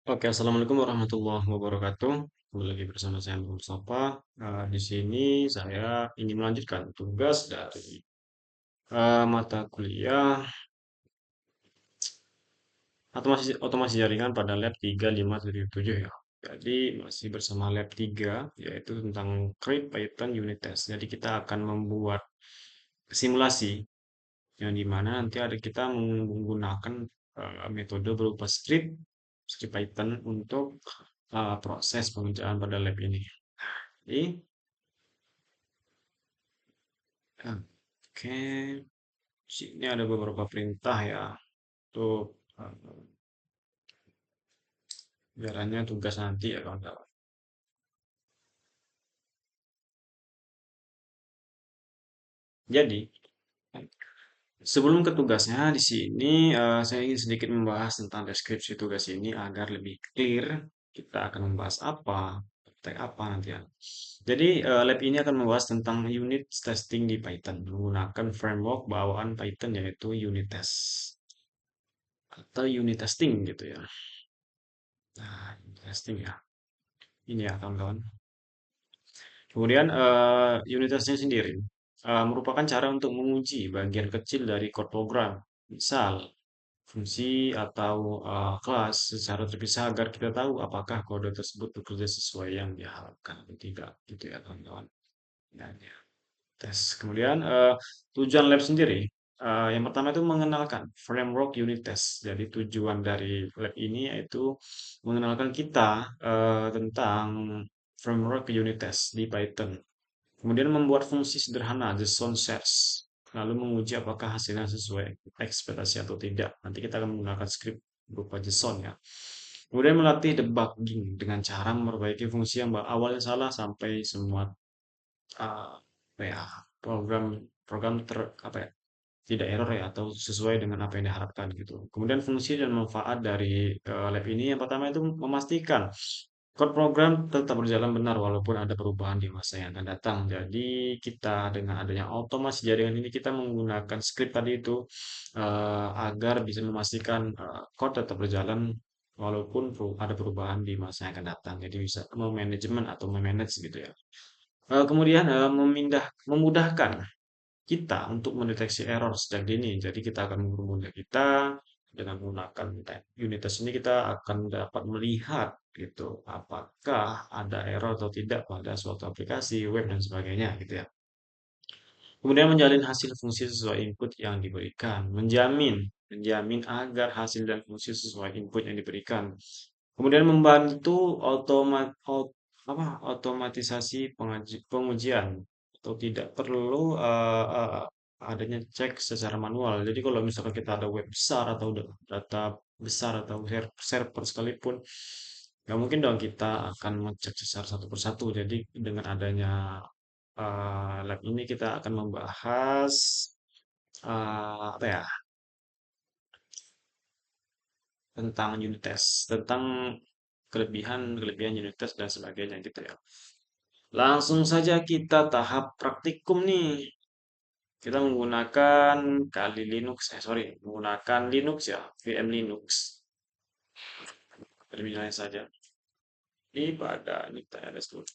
Oke, assalamualaikum warahmatullahi wabarakatuh. Kembali lagi bersama saya Mustafa. Di sini saya ingin melanjutkan tugas dari mata kuliah otomasi jaringan pada lab 3577 ya. Jadi masih bersama lab 3 yaitu tentang Create Python Unit Test. Jadi kita akan membuat simulasi yang dimana nanti ada kita menggunakan metode berupa script Python untuk proses pengerjaan pada lab ini. Jadi, oke, sini ada beberapa perintah ya untuk biaranya tugas nanti ya kawan-kawan. Jadi, sebelum ke tugasnya di sini saya ingin sedikit membahas tentang deskripsi tugas ini agar lebih clear kita akan membahas apa, praktek apa nanti ya. Jadi, lab ini akan membahas tentang unit testing di Python menggunakan framework bawaan Python yaitu unit test atau unit testing gitu ya. Nah, unit testing ya. Ini ya kawan-kawan. Kemudian unit tesnya sendiri merupakan cara untuk menguji bagian kecil dari code program. Misal, fungsi atau kelas secara terpisah agar kita tahu apakah kode tersebut bekerja sesuai yang diharapkan atau tidak. Gitu ya kawan-kawan. Dan ya, tes. Kemudian tujuan lab sendiri. Yang pertama itu mengenalkan framework unit test. Jadi tujuan dari lab ini yaitu mengenalkan kita tentang framework unit test di Python. Kemudian membuat fungsi sederhana JSON shares, lalu menguji apakah hasilnya sesuai ekspektasi atau tidak. Nanti kita akan menggunakan script berupa JSON ya. Kemudian melatih debugging dengan cara memperbaiki fungsi yang awalnya salah sampai semua apa ya, program program apa ya, tidak error ya atau sesuai dengan apa yang diharapkan gitu. Kemudian fungsi dan manfaat dari lab ini yang pertama itu memastikan code program tetap berjalan benar walaupun ada perubahan di masa yang akan datang. Jadi kita dengan adanya otomasi jaringan ini kita menggunakan script tadi itu agar bisa memastikan code tetap berjalan walaupun ada perubahan di masa yang akan datang. Jadi bisa memanajemen atau memanage gitu ya. Kemudian memudahkan kita untuk mendeteksi error sejak dini. Jadi kita akan mempermudah kita dengan menggunakan unit test ini kita akan dapat melihat gitu apakah ada error atau tidak pada suatu aplikasi web dan sebagainya gitu ya. Kemudian menjalin hasil fungsi sesuai input yang diberikan, menjamin agar hasil dan fungsi sesuai input yang diberikan. Kemudian membantu otomatisasi pengujian atau tidak perlu adanya cek secara manual. Jadi kalau misalkan kita ada web besar atau data besar atau server sekalipun, nggak mungkin dong kita akan mengecek secara satu persatu. Jadi dengan adanya lab ini kita akan membahas apa ya tentang unit test, tentang kelebihan unit test dan sebagainya gitu ya. Langsung saja kita tahap praktikum nih. Kita menggunakan menggunakan Linux ya, VM Linux. Terminalnya saja. Ini pada ini kita ada dulu.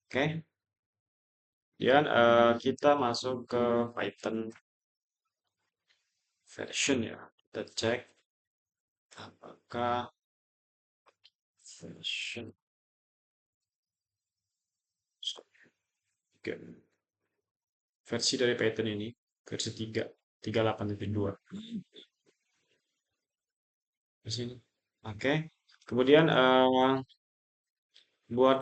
Oke. Kemudian kita masuk ke Python version ya. Kita cek apakah version versi dari Python ini versi 3 38.2 versi ini. Oke. Kemudian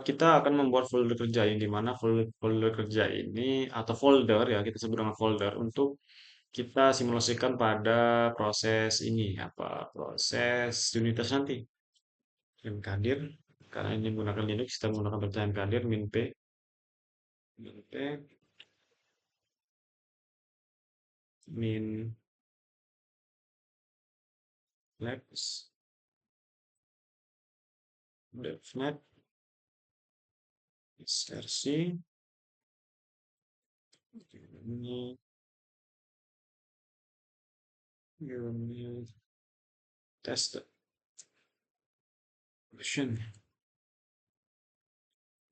kita akan membuat folder kerja yang dimana folder kerja ini atau folder ya kita sebut dengan folder untuk kita simulasikan pada proses ini apa proses unitas nanti mkadir karena ini menggunakan Linux kita menggunakan perintah mkadir min p min labs devnet versi ini Unit test question.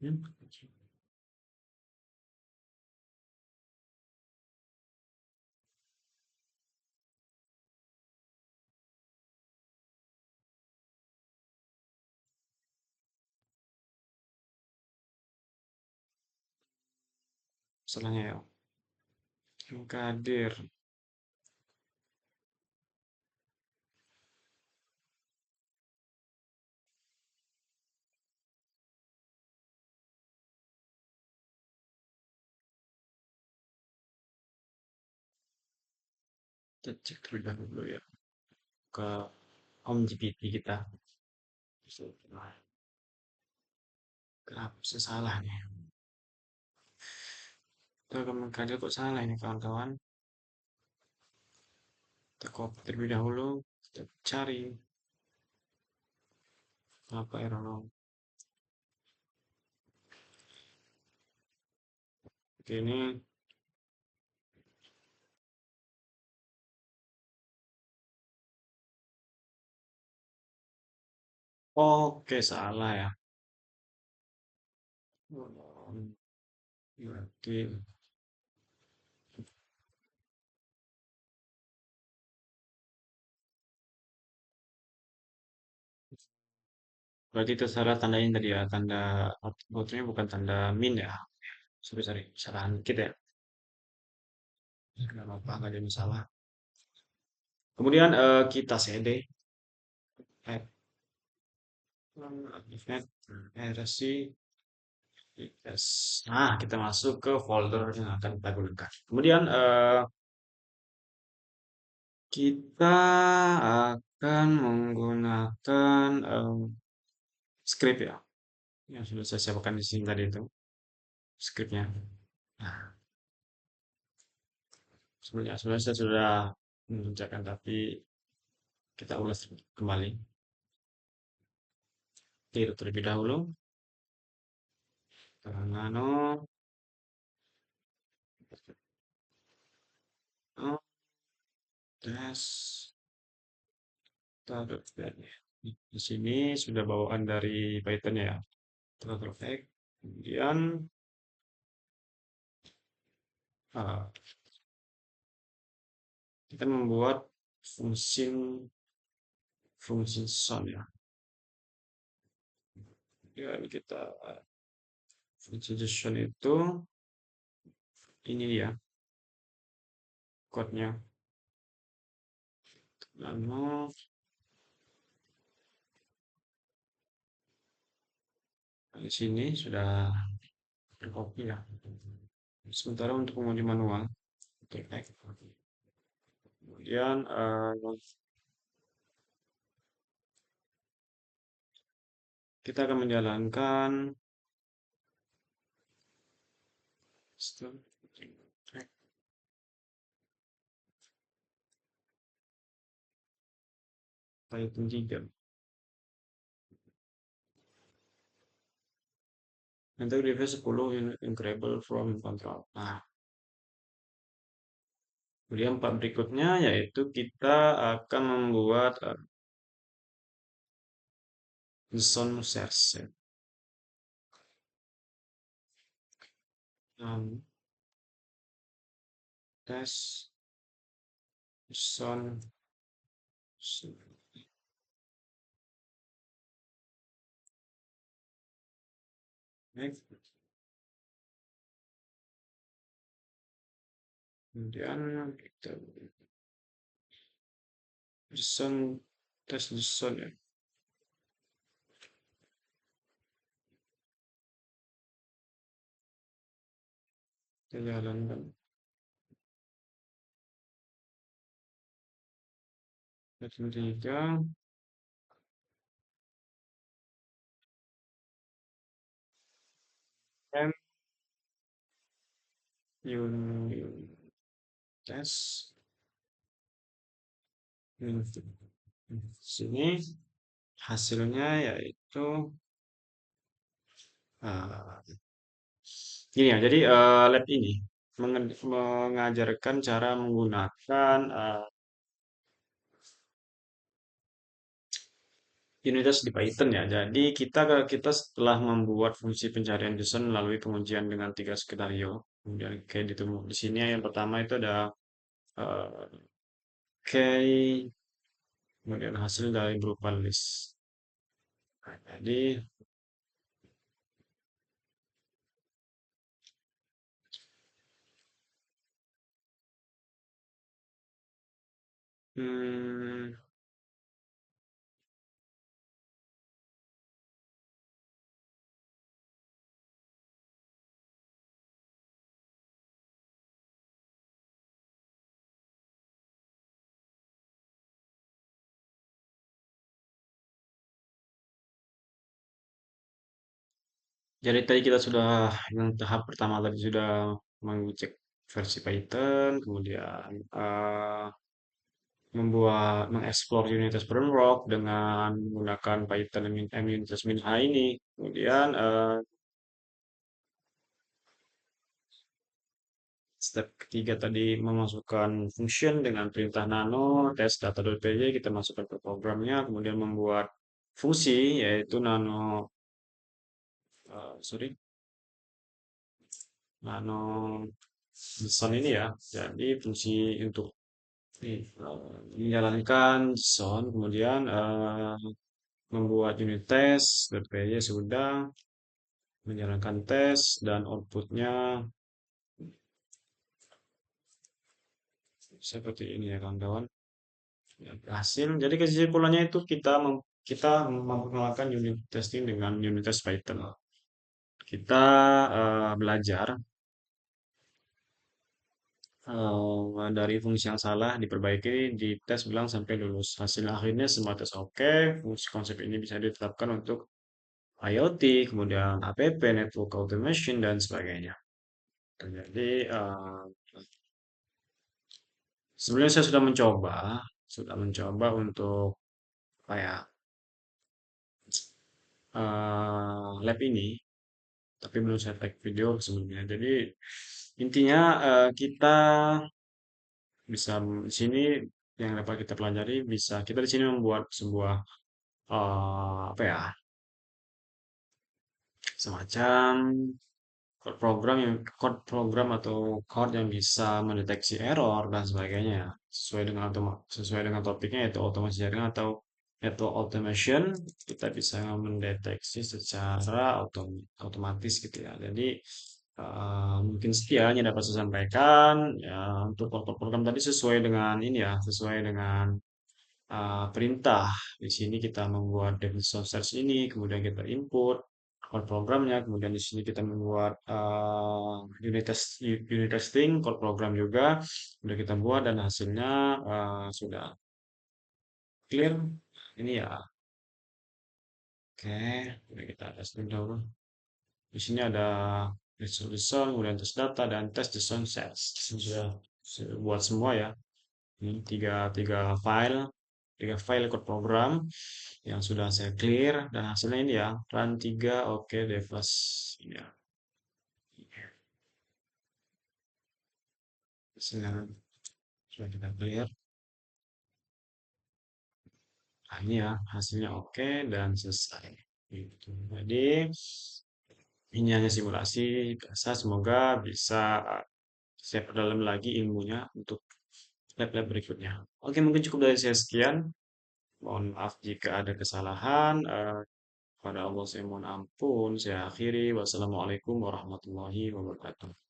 Hmm, Salahnya ya. Kadir. Kita cek terlebih dahulu ya ke Om GPT kita. Nah, kenapa bisa salah nih? Teman kadir kok salah ini kawan-kawan? Kita copy terlebih dahulu. Kita cari apa error. Oke, ini oke salah ya. Hmm, Berarti, berarti itu salah tandanya tadi ya, tanda outputnya bukan tanda min ya. Sorry, sorry, kesalahan dikit ya. Nggak apa-apa, nggak ada masalah. Kemudian kita cd add event rsi yes. Nah, kita masuk ke folder yang akan kita gunakan. Kemudian kita akan menggunakan script ya, yang sudah saya siapkan di sini tadi itu scriptnya. Nah, sebenarnya saya sudah mengerjakan, tapi kita ulas kembali. Clear terlebih dahulu. Nano, oh, tes, taruh di sini sudah bawaan dari Python ya. Taruh tag. Kemudian ah, kita membuat fungsi fungsi sound ya. Ya, ini kita fungsi sound itu ini dia code-nya. Lalu di sini sudah tercopy ya. Sementara untuk menguji manual, oke, baik. Kemudian kita akan menjalankan step Python 3. Nanti device 10 incredible from control. Nah, kemudian part berikutnya yaitu kita akan membuat sound source. Tes sound. Next. Kemudian kita sound tes sound ya. Kita jalankan. Metode 3. M unit tes. Sini hasilnya yaitu eh, gini ya. Jadi lab ini mengajarkan cara menggunakan Unitas di Python ya. Jadi kita setelah membuat fungsi pencarian JSON melalui pengujian dengan tiga skenario. Kemudian kayak ditemu di sini yang pertama itu ada key, kemudian hasil dari berupa list. Nah, jadi hmm, jadi tadi kita sudah yang tahap pertama tadi sudah mengecek versi Python, kemudian mengeksplor Unitas Framework dengan menggunakan Python Unitas Minha ini. Kemudian step ketiga tadi memasukkan function dengan perintah nano test data.py, kita masukkan ke programnya, kemudian membuat fungsi yaitu sorry, nano JSON ini ya. Jadi fungsi untuk menjalankan JSON, kemudian membuat unit test, .py sudah, menjalankan tes, dan outputnya seperti ini ya kawan-kawan. Ya, berhasil. Jadi kesimpulannya itu kita memperkenalkan unit testing dengan unit test Python. Kita belajar dari fungsi yang salah diperbaiki, dites ulang sampai lulus. Hasil akhirnya semua tes oke. Fungsi konsep ini bisa ditetapkan untuk IoT, kemudian app, network automation, dan sebagainya. Jadi sebenarnya saya sudah mencoba untuk apa ya, lab ini, tapi belum saya tag video sebelumnya. Jadi intinya kita bisa di sini yang dapat kita pelajari bisa kita di sini membuat sebuah apa ya, semacam code program atau code yang bisa mendeteksi error dan sebagainya sesuai dengan topiknya yaitu otomasi jaringan atau network automation. Kita bisa mendeteksi secara otomatis gitu ya. Jadi mungkin sekian yang dapat saya sampaikan ya. Untuk code program tadi sesuai dengan ini ya, sesuai dengan perintah. Di sini kita membuat definition search ini, kemudian kita input code programnya, kemudian di sini kita membuat unit testing code program juga, sudah kita buat dan hasilnya sudah clear. Ini ya, oke, sudah kita testing dulu. Di sini ada resolution, kemudian test data dan test JSON sets. Sudah buat semua ya. Ini tiga file code program yang sudah saya clear dan hasilnya ini ya run 3 oke device ini ya hasilnya sudah kita clear. Nah, ini ya hasilnya oke dan selesai gitu. Jadi ini hanya simulasi biasa, semoga bisa saya perdalam lagi ilmunya untuk lab-lab berikutnya. Oke, mungkin cukup dari saya sekian. Mohon maaf jika ada kesalahan. Pada Allah saya mohon ampun. Saya akhiri. Wassalamualaikum warahmatullahi wabarakatuh.